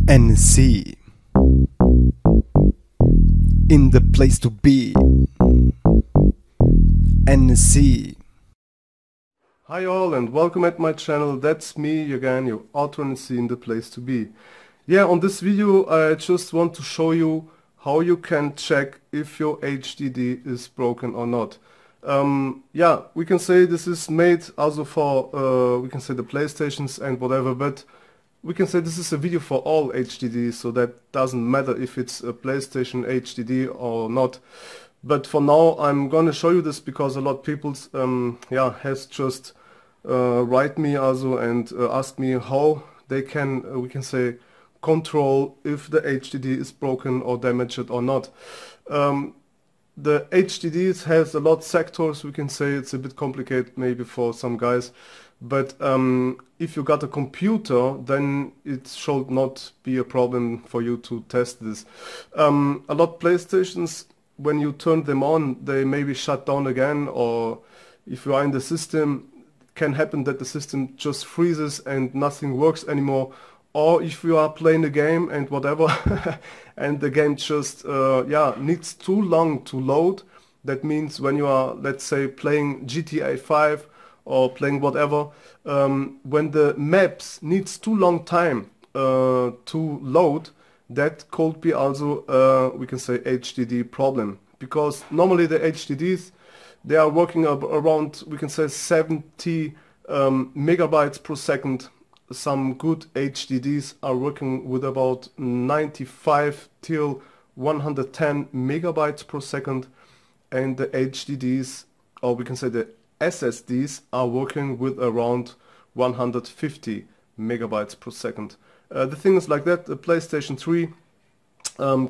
NSC in the place to be. NSC. Hi all and welcome at my channel. That's me again, your Auto NSC in the place to be. Yeah, on this video I just want to show you how you can check if your HDD is broken or not. Yeah, we can say this is made also for we can say the PlayStations and whatever, but we can say this is a video for all HDDs, so that doesn't matter if it's a PlayStation HDD or not. But for now I'm gonna show you this because a lot of people yeah, has just write me also and ask me how they can we can say control if the HDD is broken or damaged or not. The HDDs has a lot of sectors. We can say it's a bit complicated maybe for some guys, but if you got a computer, then it should not be a problem for you to test this. A lot of PlayStations, when you turn them on, they maybe shut down again, or if you are in the system, it can happen that the system just freezes and nothing works anymore. Or if you are playing a game and whatever and the game just yeah, needs too long to load. That means when you are, let's say, playing GTA 5 or playing whatever, when the maps needs too long time to load, that could be also we can say HDD problem, because normally the HDDs, they are working around, we can say, 70 megabytes per second. Some good HDDs are working with about 95 till 110 megabytes per second, and the HDDs, or we can say the SSDs, are working with around 150 megabytes per second. The thing is like that, the PlayStation 3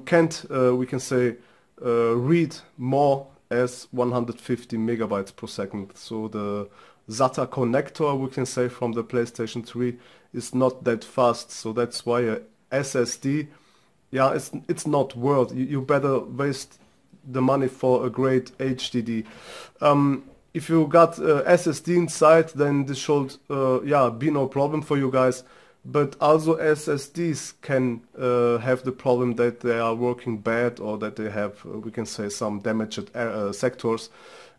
can't, we can say, read more as 150 megabytes per second. So the SATA connector, we can say, from the PlayStation 3 is not that fast. So that's why a SSD, yeah, it's not worth. You better waste the money for a great HDD. If you got SSD inside, then this should yeah, be no problem for you guys. But also SSDs can have the problem that they are working bad, or that they have, we can say, some damaged sectors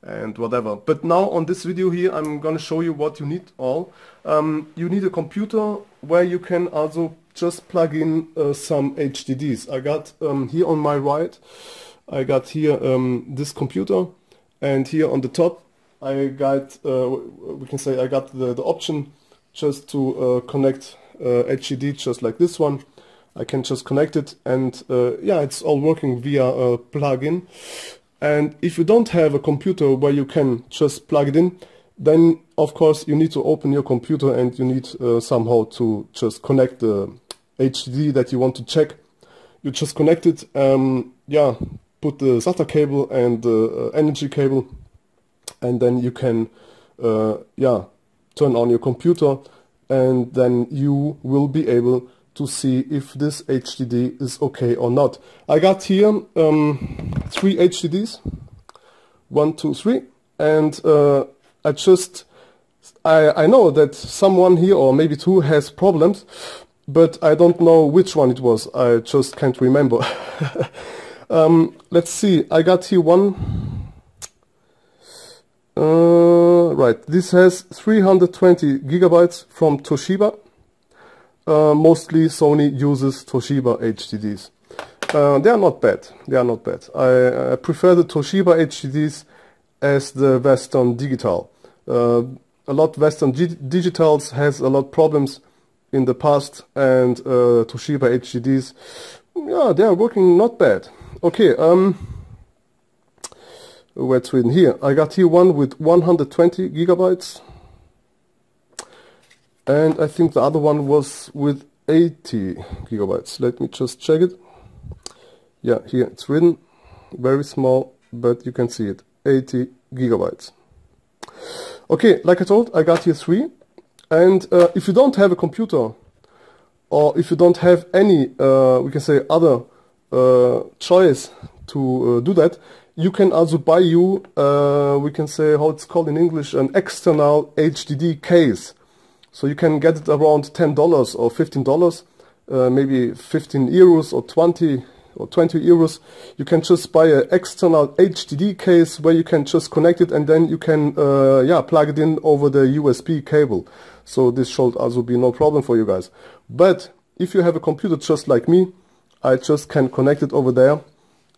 and whatever. But now on this video here I'm gonna show you what you need all. You need a computer where you can also just plug in some HDDs. I got here on my right, I got here this computer, and here on the top I got we can say I got the option just to connect HDD, just like this one. I can just connect it, and yeah, it's all working via a plug-in. And if you don't have a computer where you can just plug it in, then of course you need to open your computer and you need somehow to just connect the HDD that you want to check. You just connect it, yeah, put the SATA cable and the energy cable, and then you can yeah, turn on your computer, and then you will be able to see if this HDD is okay or not. I got here 3 HDDs, 1, 2, 3, and I know that someone here, or maybe 2, has problems, but I don't know which one it was. I just can't remember. Let's see, I got here one. Right, this has 320 gigabytes from Toshiba. Mostly Sony uses Toshiba HDDs. They are not bad. They are not bad. I prefer the Toshiba HDDs as the Western Digital. A lot Western Digitals has a lot problems in the past, and Toshiba HDDs, yeah, they are working not bad. Okay, where it's written here. I got here one with 120 gigabytes. And I think the other one was with 80 gigabytes. Let me just check it. Yeah, here it's written. Very small, but you can see it. 80 gigabytes. Okay, like I told, I got here 3. And if you don't have a computer, or if you don't have any, we can say, other choice to do that, you can also buy you, we can say, how it's called in English, an external HDD case. So you can get it around $10 or $15, maybe 15 euros or 20 euros, you can just buy an external HDD case where you can just connect it, and then you can plug it in over the USB cable. So this should also be no problem for you guys. But if you have a computer just like me, I just can connect it over there,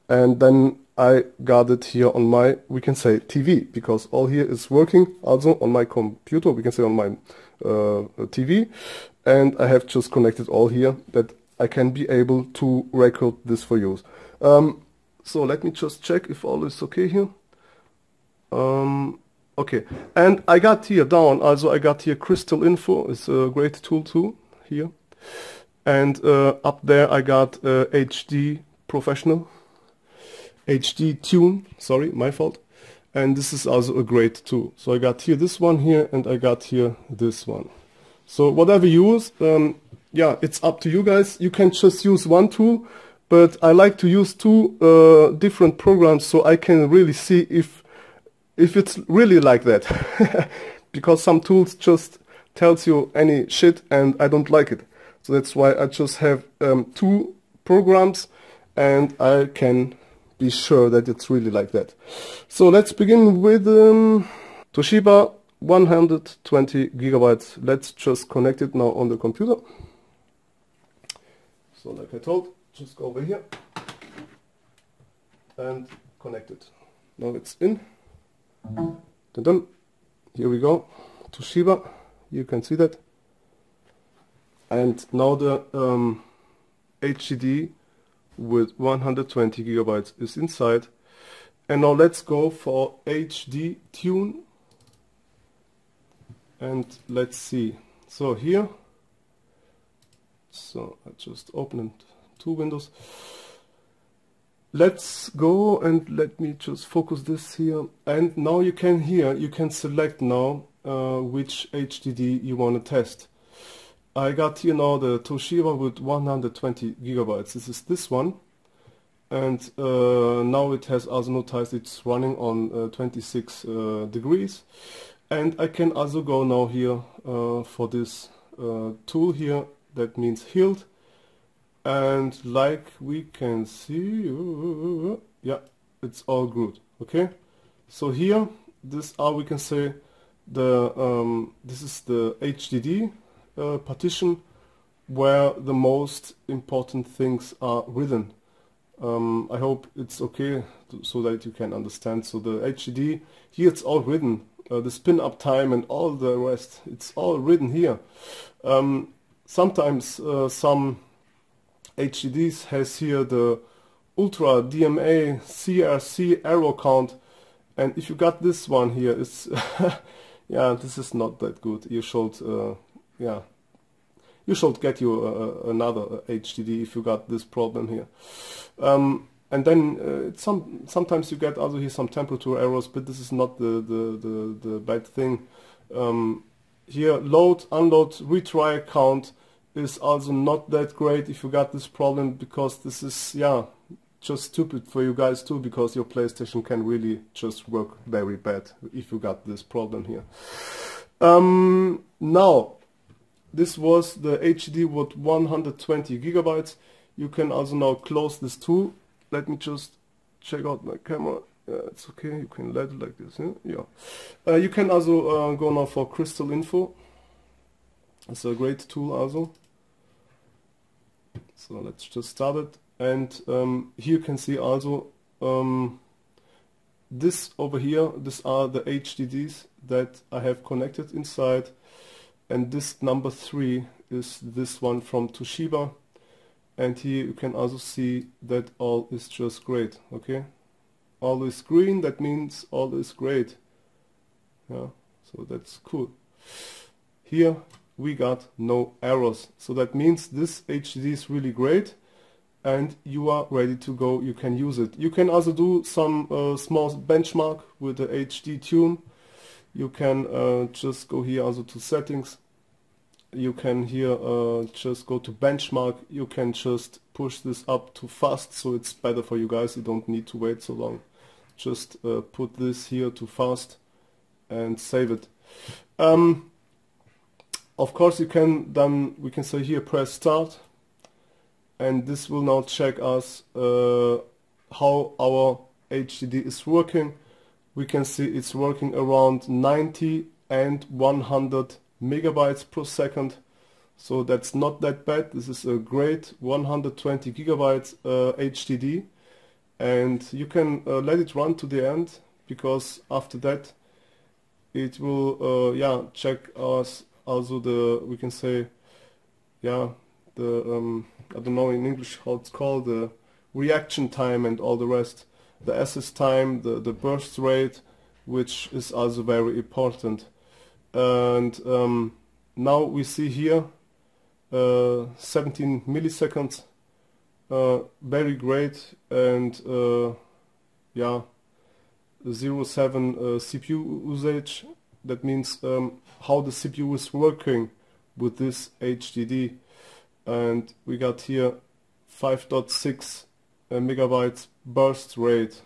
and then I got it here on my, we can say, TV, because all here is working also on my computer, we can say on my TV, and I have just connected all here that I can be able to record this for you. So let me just check if all is okay here. Okay, and I got here down, also I got here CrystalDiskInfo, it's a great tool too, here. And up there I got HD Professional, HD Tune, sorry, my fault. And this is also a great tool. So I got here this one here, and I got here this one. So whatever you use, yeah, it's up to you guys. You can just use one tool, but I like to use two different programs so I can really see if it's really like that. Because some tools just tells you any shit and I don't like it. So that's why I just have two programs, and I can be sure that it's really like that. So let's begin with Toshiba 120 gigabytes. Let's just connect it now on the computer. So like I told, just go over here and connect it. Now it's in. Dun -dun. Here we go. Toshiba, you can see that. And now the HDD with 120 gigabytes is inside. And now let's go for HD Tune. And let's see. So here, so I just opened two windows. Let's go and let me just focus this here. And now you can here, you can select now which HDD you want to test. I got here now the Toshiba with 120 gigabytes. This is this one. And now it has also noticed it's running on 26 degrees. And I can also go now here for this tool here, that means HILD. And like we can see, yeah, it's all good. Okay, so here, this are, we can say, the this is the HDD partition where the most important things are written. I hope it's okay so that you can understand. So the HDD here, it's all written. The spin up time and all the rest, it's all written here. Sometimes some HDDs has here the Ultra DMA CRC error count, and if you got this one here, it's yeah, this is not that good. You should yeah, you should get you another HDD if you got this problem here. And then sometimes you get also here some temperature errors, but this is not the bad thing. Here load, unload, retry count is also not that great if you got this problem, because this is, yeah, just stupid for you guys too, because your PlayStation can really just work very bad if you got this problem here. Now, this was the HDD with 120 gigabytes. You can also now close this tool. Let me just check out my camera. Yeah, it's okay. You can let it like this. Yeah. You can also go now for CrystalDiskInfo. It's a great tool also. So let's just start it. And here you can see also this over here. These are the HDDs that I have connected inside. And this number 3 is this one from Toshiba. And here you can also see that all is just great, okay? All is green, that means all is great. Yeah, so that's cool. Here we got no errors. So that means this HDD is really great and you are ready to go. You can use it. You can also do some small benchmark with the HD Tune. You can just go here also to settings. You can here just go to benchmark. You can just push this up to fast, so it's better for you guys. You don't need to wait so long. Just put this here to fast and save it. Of course you can then, we can say here, press start, and this will now check us how our HDD is working. We can see it's working around 90 and 100 megabytes per second, so that's not that bad. This is a great 120 gigabytes HDD, and you can let it run to the end, because after that it will yeah, check us also the, we can say, yeah, the I don't know in English how it's called, the reaction time and all the rest, the SS time, the burst rate, which is also very important. And now we see here 17 milliseconds, very great, and yeah, 0.7 CPU usage. That means how the CPU is working with this HDD, and we got here 5.6 megabytes burst rate.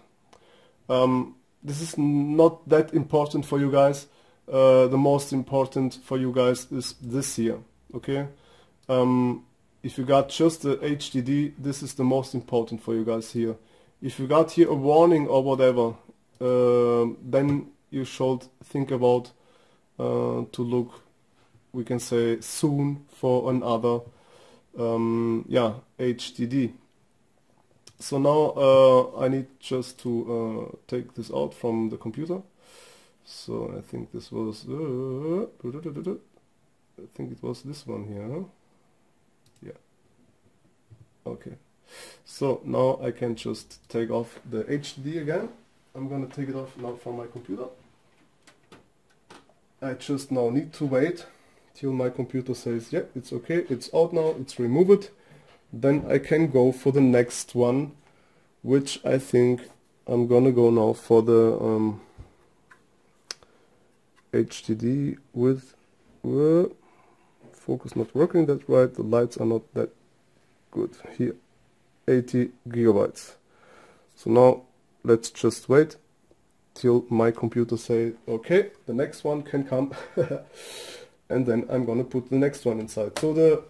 This is not that important for you guys. The most important for you guys is this here, okay? If you got just the HDD, this is the most important for you guys here. If you got here a warning or whatever, then you should think about to look, we can say, soon for another yeah, HDD. So now I need just to take this out from the computer. So I think this was I think it was this one here. Yeah. Okay. So now I can just take off the HDD again. I'm gonna take it off now from my computer. I just now need to wait till my computer says, yeah, it's okay, it's out now, it's removed. Then I can go for the next one, which I think I'm gonna go now for the HDD with focus not working that right, the lights are not that good here, 80 gigabytes. So now let's just wait till my computer say okay, the next one can come. And then I'm gonna put the next one inside. So the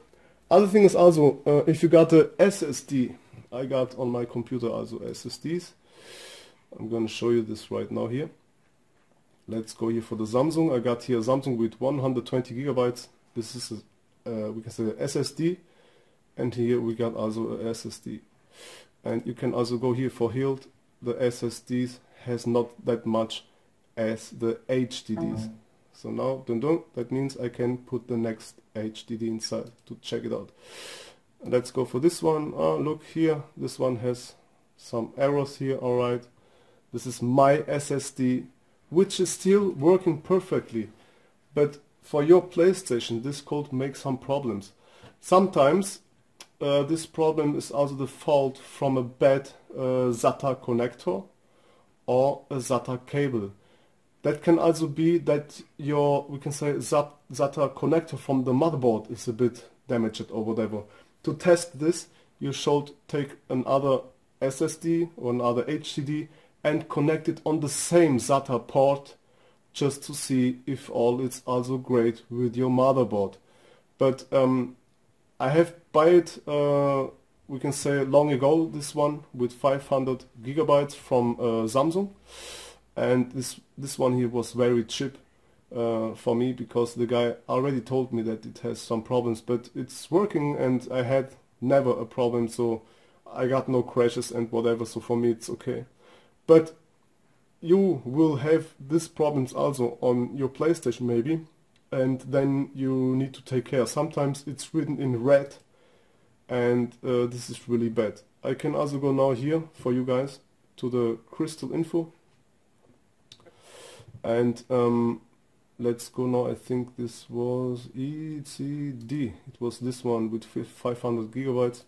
other thing is also, if you got a SSD, I got on my computer also SSDs. I'm gonna show you this right now here. Let's go here for the Samsung. I got here a Samsung with 120 gigabytes. This is a, we can say a SSD, and here we got also a SSD. And you can also go here for HILD. The SSDs has not that much as the HDDs. So now, dun dun, that means I can put the next HDD inside to check it out. Let's go for this one. Look here, this one has some errors here, alright. This is my SSD, which is still working perfectly. But for your PlayStation, this could make some problems. Sometimes this problem is also the fault from a bad SATA connector or a SATA cable. That can also be that your, we can say, SATA connector from the motherboard is a bit damaged or whatever. To test this, you should take another SSD or another HDD and connect it on the same SATA port, just to see if all is also great with your motherboard. But I have bought it, we can say, long ago, this one with 500 gigabytes from Samsung. And this one here was very cheap for me, because the guy already told me that it has some problems, but it's working and I had never a problem, so I got no crashes and whatever, so for me it's okay. But you will have these problems also on your PlayStation maybe, and then you need to take care. Sometimes it's written in red, and this is really bad. I can also go now here for you guys to the CrystalDiskInfo. And let's go now, I think this was HDD. It was this one with 500 gigabytes.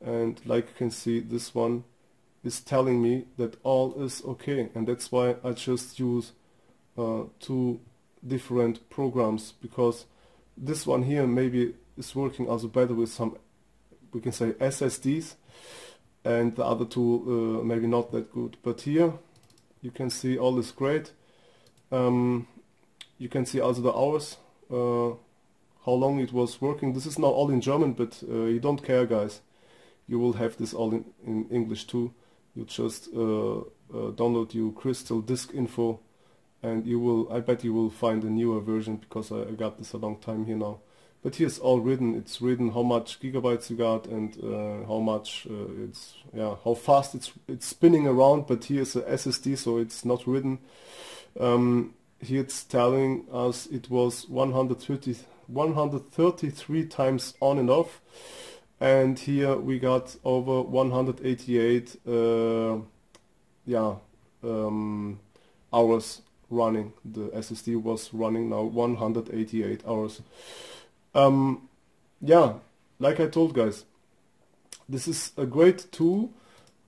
And like you can see, this one is telling me that all is okay. And that's why I just use two different programs, because this one here maybe is working also better with some, we can say, SSDs. And the other two maybe not that good. But here you can see all is great. You can see also the hours, how long it was working. This is now all in German, but you don't care, guys. you will have this all in English too. You just download your CrystalDiskInfo, and you will, I bet you will find a newer version, because I got this a long time here now. But here's all written. It's written how much gigabytes you got, and how much how fast it's spinning around. But here's a SSD, so it's not written. Here it's telling us it was 133 times on and off, and here we got over 188 hours running. The SSD was running now 188 hours. Yeah, like I told guys, this is a great tool.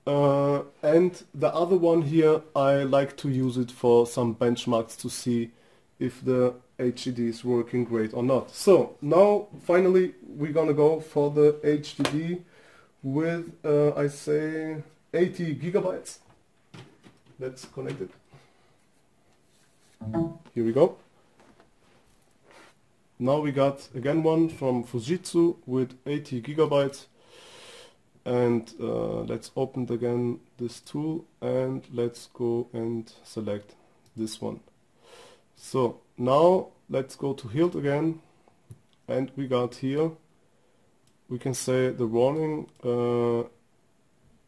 And the other one here, I like to use it for some benchmarks to see if the HDD is working great or not. So now finally we're gonna go for the HDD with I say 80 gigabytes. Let's connect it. Here we go. Now we got again one from Fujitsu with 80 gigabytes. And let's open again this tool, and let's go and select this one. So now let's go to Hilt again, and we got here, we can say the warning,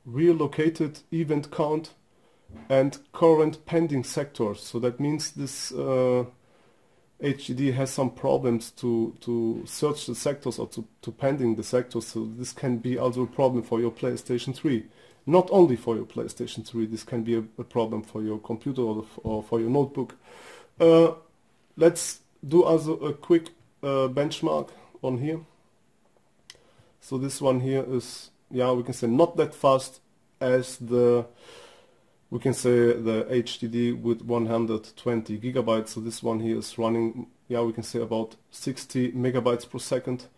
relocated event count and current pending sectors. So that means this HDD has some problems to search the sectors, or to pending the sectors. So this can be also a problem for your PlayStation 3. Not only for your PlayStation 3, this can be a problem for your computer or for your notebook. Let's do also a quick benchmark on here. So this one here is, yeah, we can say not that fast as the, we can say the HDD with 120 gigabytes. So this one here is running, yeah, we can say about 60 megabytes per second,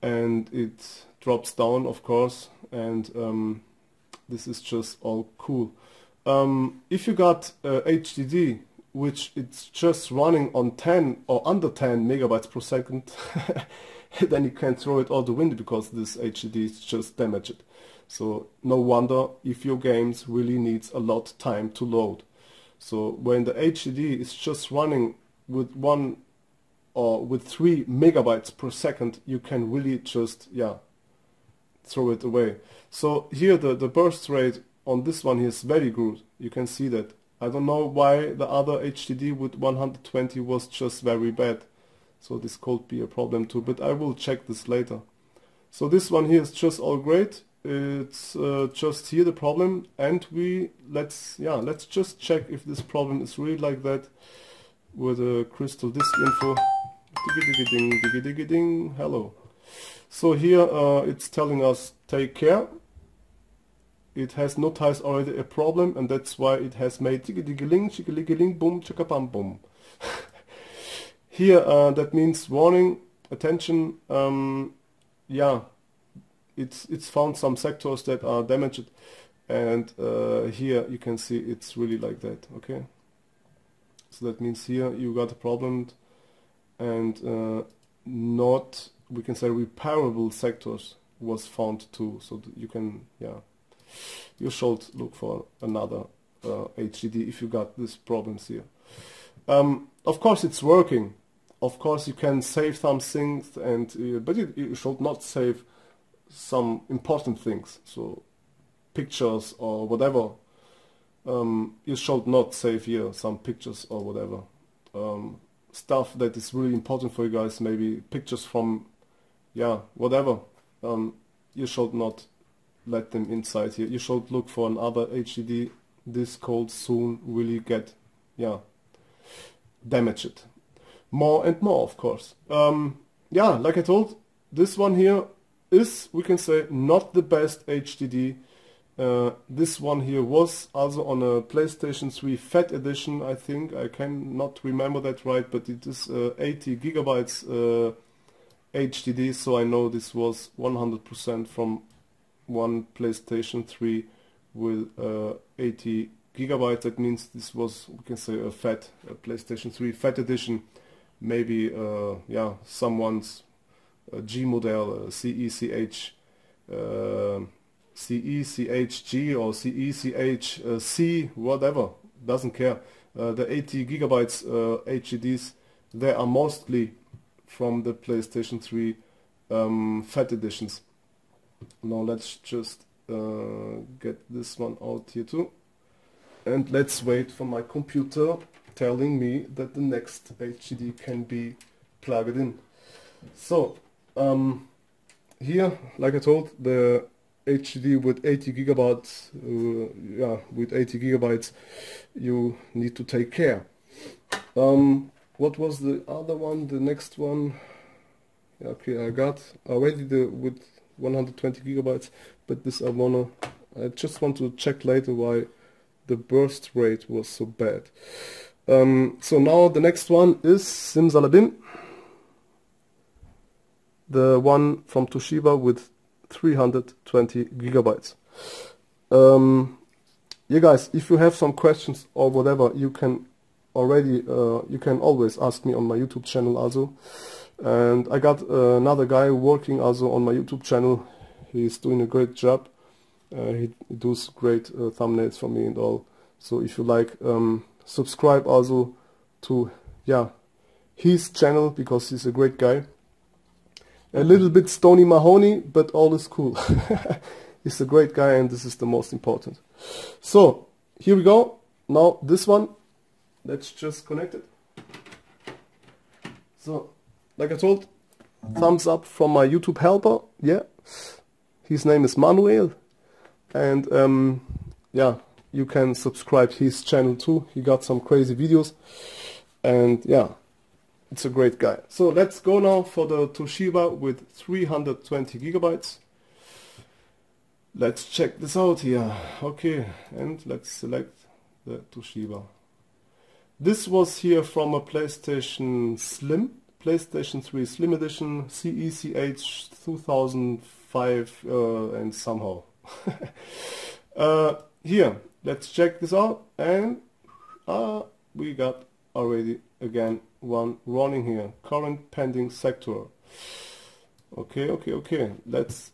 and it drops down, of course, and this is just all cool. If you got HDD which it's just running on 10 or under 10 megabytes per second, then you can throw it out the window, because this HDD is just damaged. So no wonder if your games really needs a lot of time to load. So when the HDD is just running with 1 or with 3 megabytes per second, you can really just, yeah, throw it away. So here the burst rate on this one is very good. You can see that. I don't know why the other HDD with 120 was just very bad. So this could be a problem too, but I will check this later. So this one here is just all great. It's just here the problem, and let's just check if this problem is really like that with a CrystalDiskInfo. Ding, hello. So here it's telling us take care. It has noticed already a problem, and that's why it has made ling boom chaka bam boom. Here that means warning, attention. Yeah, it's found some sectors that are damaged, and here you can see it's really like that. Okay, so that means here you got a problem, and not, we can say, repairable sectors was found too. So you can, yeah, you should look for another HDD if you got these problems here. Of course it's working. Of course you can save some things, and but you should not save some important things, so pictures or whatever. You should not save here some pictures or whatever. Stuff that is really important for you guys, maybe pictures from, yeah, whatever. You should not let them inside here. You should look for another HDD. This could soon really get, yeah, damaged. More and more, of course. Yeah, like I told, this one here is, we can say, not the best HDD. This one here was also on a PlayStation 3 Fat Edition, I think. I cannot remember that right, but it is 80 gigabytes HDD, so I know this was 100% from one PlayStation 3 with 80 gigabytes. That means this was, we can say, a PlayStation 3 Fat Edition. Maybe, yeah, someone's G model, CECH CE, CHG or CE, CHC, whatever, doesn't care. The 80 gigabytes HDDs, they are mostly from the PlayStation 3 Fat editions. Now let's just get this one out here too. And let's wait for my computer telling me that the next HDD can be plugged in. So, here, like I told, the HDD with 80 gigabytes, with 80 gigabytes, you need to take care. What was the other one? The next one? Okay, I got already the with 120 gigabytes, but this I just want to check later why the burst rate was so bad. So now the next one is Simsalabim, the one from Toshiba with 320 gigabytes. Yeah guys, if you have some questions or whatever, you can always ask me on my YouTube channel also. And I got another guy working also on my YouTube channel. He's doing a great job. He does great thumbnails for me and all. So if you like, subscribe also to his channel, because he's a great guy. A little bit stony mahoney, but all is cool. He's a great guy, and this is the most important. So here we go. Now this one, let's just connect it. So like I told, thumbs up from my YouTube helper. Yeah, his name is Manuel, and yeah, you can subscribe his channel too. He got some crazy videos, and yeah, it's a great guy. So let's go now for the Toshiba with 320 gigabytes. Let's check this out here. Okay, and let's select the Toshiba. This was here from a PlayStation Slim, PlayStation 3 Slim Edition, CECH 2005 and somehow. Here, let's check this out, and we got already again one running here, current pending sector. Okay, let's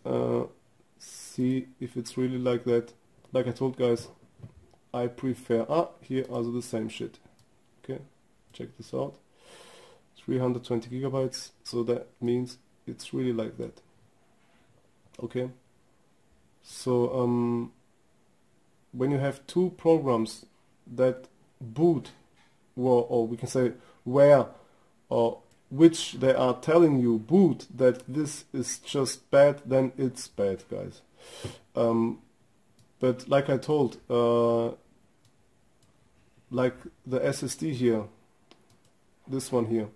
see if it's really like that. Like I told guys, I prefer here also the same shit. Okay, check this out, 320 gigabytes, so that means it's really like that. Okay, so when you have two programs that boot, or we can say where or which they are telling you boot that this is just bad, then it's bad, guys. But like I told, like the SSD here, this one here,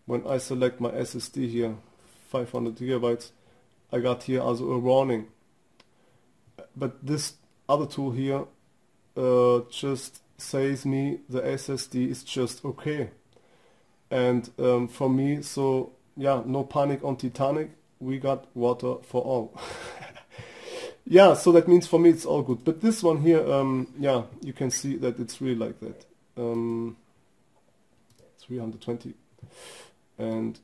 when I select my SSD here, 500 gigabytes, I got here also a warning. But this other tool here just says me the SSD is just okay. And for me, so yeah, no panic on Titanic, we got water for all. Yeah, so that means for me it's all good. But this one here, yeah, you can see that it's really like that. 320. And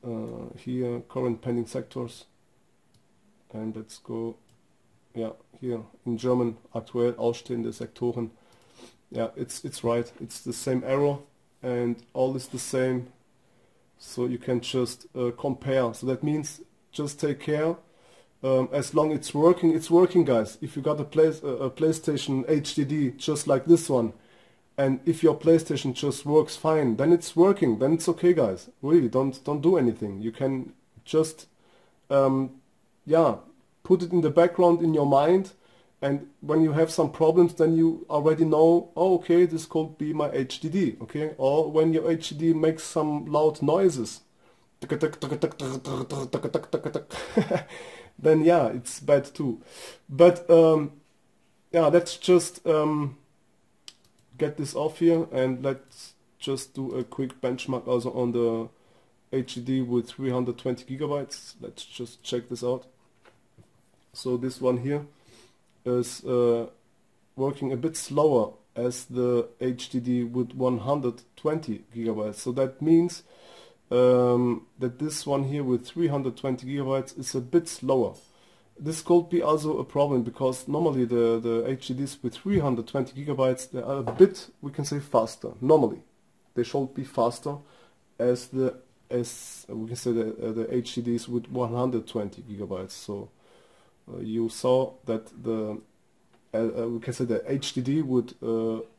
here, current pending sectors. And let's go, yeah, here in German, aktuell ausstehende Sektoren. Yeah, it's right. It's the same error, and all is the same. So you can just compare. So that means just take care. As long it's working, guys. If you got a PlayStation HDD just like this one, and if your PlayStation just works fine, then it's working. Then it's okay, guys. Really, don't do anything. You can just yeah, put it in the background in your mind, and when you have some problems, then you already know, oh, okay, this could be my HDD, okay? Or when your HDD makes some loud noises, then yeah, it's bad too. But yeah, let's just get this off here, and let's just do a quick benchmark also on the HDD with 320 gigabytes. Let's just check this out. So this one here is working a bit slower as the HDD with 120 gigabytes. So that means that this one here with 320 gigabytes is a bit slower. this could be also a problem because normally the HDDs with 320 gigabytes, they are a bit, we can say, faster. Normally they should be faster as we can say the HDDs with 120 gigabytes. So you saw that the we can say the HDD with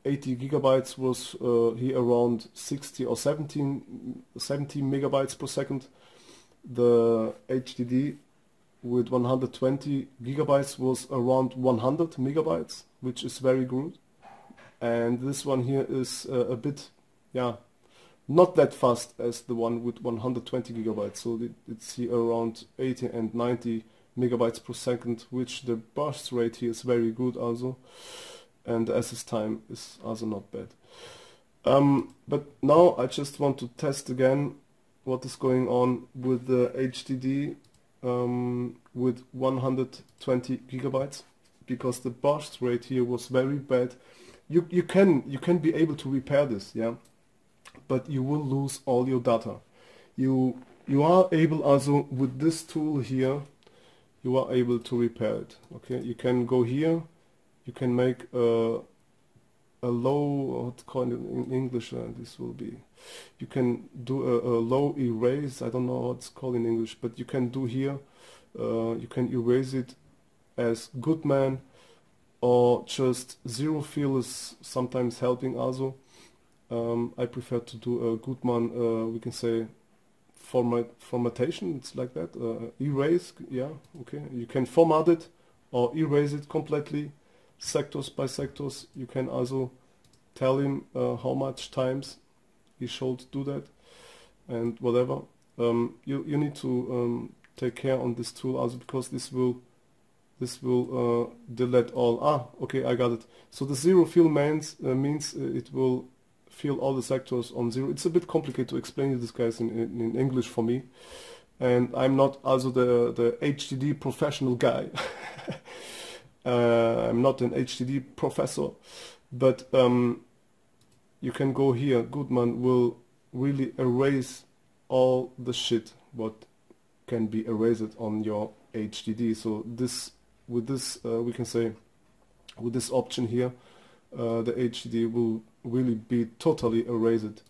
80 gigabytes was here around 60 or 17 megabytes per second. The HDD with 120 gigabytes was around 100 megabytes, which is very good. And this one here is a bit, yeah, not that fast as the one with 120 gigabytes. So it's here around 80 and 90 megabytes per second, which the burst rate here is very good also, and the SS time is also not bad. But now I just want to test again what is going on with the HDD with 120 gigabytes, because the burst rate here was very bad. You can be able to repair this, yeah, but you will lose all your data. You are able also with this tool here, you are able to repair it. Okay, you can go here, you can make a low, what's called in English, this will be, you can do a low erase, I don't know what it's called in English, but you can do here, you can erase it as good man, or just zero fill is sometimes helping also. I prefer to do a good man, we can say formatation, it's like that, erase, yeah, okay, you can format it or erase it completely, sectors by sectors. You can also tell him how much times he should do that and whatever. You need to take care on this tool also, because this will delete all. Okay, I got it. So the zero fill means it will fill all the sectors on zero. It's a bit complicated to explain this, guys, in English for me, and I'm not also the HDD professional guy. I'm not an HDD professor, but you can go here. Goodman will really erase all the shit what can be erased on your HDD. So this, with this, we can say, with this option here, the HDD will really be totally erased.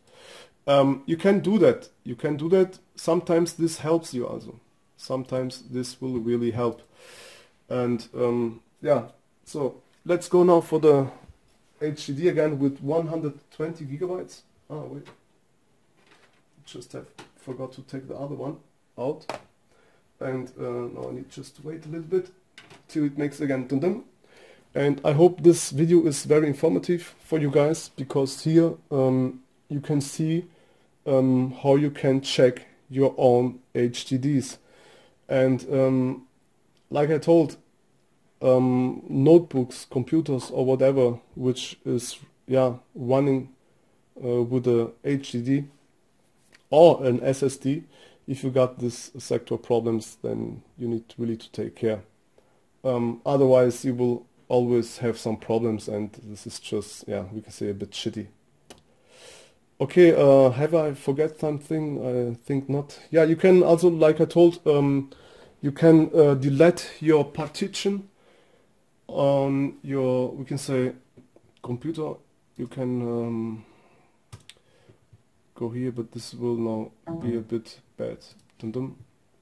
You can do that. You can do that. Sometimes this helps you also. Sometimes this will really help. And yeah, so let's go now for the HDD again with 120 gigabytes. Oh wait, just forgot to take the other one out. And now I need just to wait a little bit till it makes again dum dum. And I hope this video is very informative for you guys, because here you can see how you can check your own HDDs. And like I told, notebooks, computers or whatever which is running with a HDD or an SSD, if you got this sector problems, then you need really to take care. Otherwise you will always have some problems, and this is just, we can say, a bit shitty. Okay, have I forget something? I think not. Yeah, you can also, like I told, you can delete your partition on your, we can say, computer. You can go here, but this will now be a bit bad. Dum dum.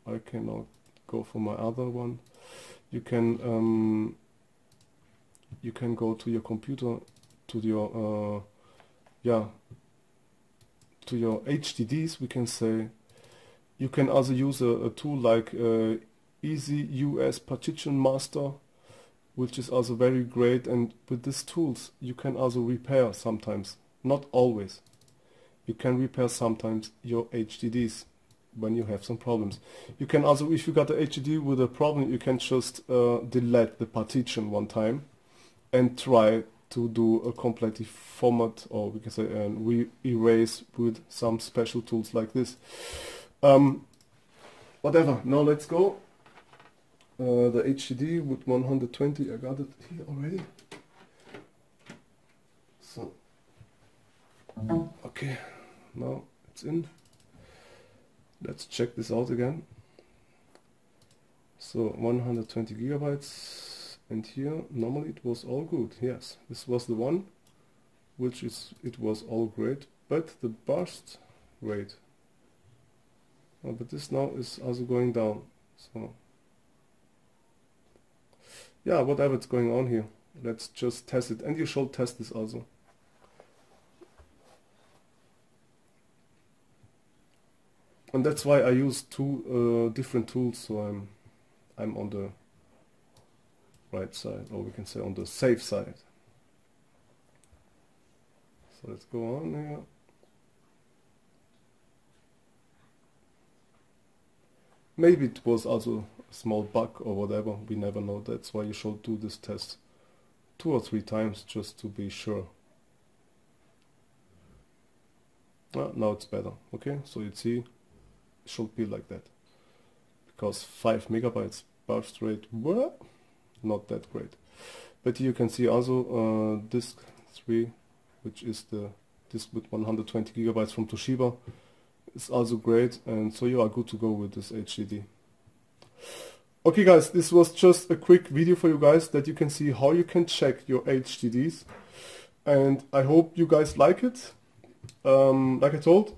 I can now go for my other one. You can go to your computer, to your to your HDDs, we can say. You can also use a tool like Easy US Partition Master, which is also very great. And with these tools you can also repair sometimes, not always. You can repair sometimes your HDDs when you have some problems. You can also, if you got a HDD with a problem, you can just delete the partition one time and try to do a completely format, or we can say erase with some special tools like this. Whatever, now let's go. The HDD with 120, I got it here already. So, okay, now it's in. Let's check this out again. So 120 gigabytes, and here normally it was all good. Yes, this was the one which it was all great, but the burst rate, but this now is also going down. So yeah, whatever is going on here, let's just test it, and you should test this also. And that's why I use two different tools, so I'm on the right side, or we can say on the safe side. So let's go on here. Maybe it was also a small bug or whatever, we never know. That's why you should do this test 2 or 3 times just to be sure. Now it's better. Okay, so you see, it should be like that. Because 5 megabytes burst rate, well, not that great. But you can see also disk 3, which is the disk with 120 gigabytes from Toshiba, is also great, and so you are good to go with this HDD. Okay guys, this was just a quick video for you guys that you can see how you can check your HDDs, and I hope you guys like it. Like I told,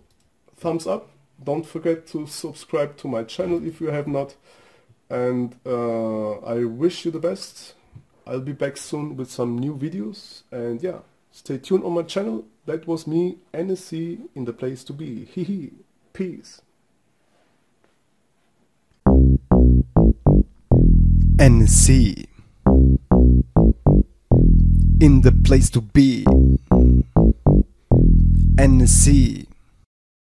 thumbs up. Don't forget to subscribe to my channel if you have not, and I wish you the best. I'll be back soon with some new videos, and yeah, stay tuned on my channel. That was me, NSC, in the place to be. Hehe. Peace. NSC, in the place to be. NSC.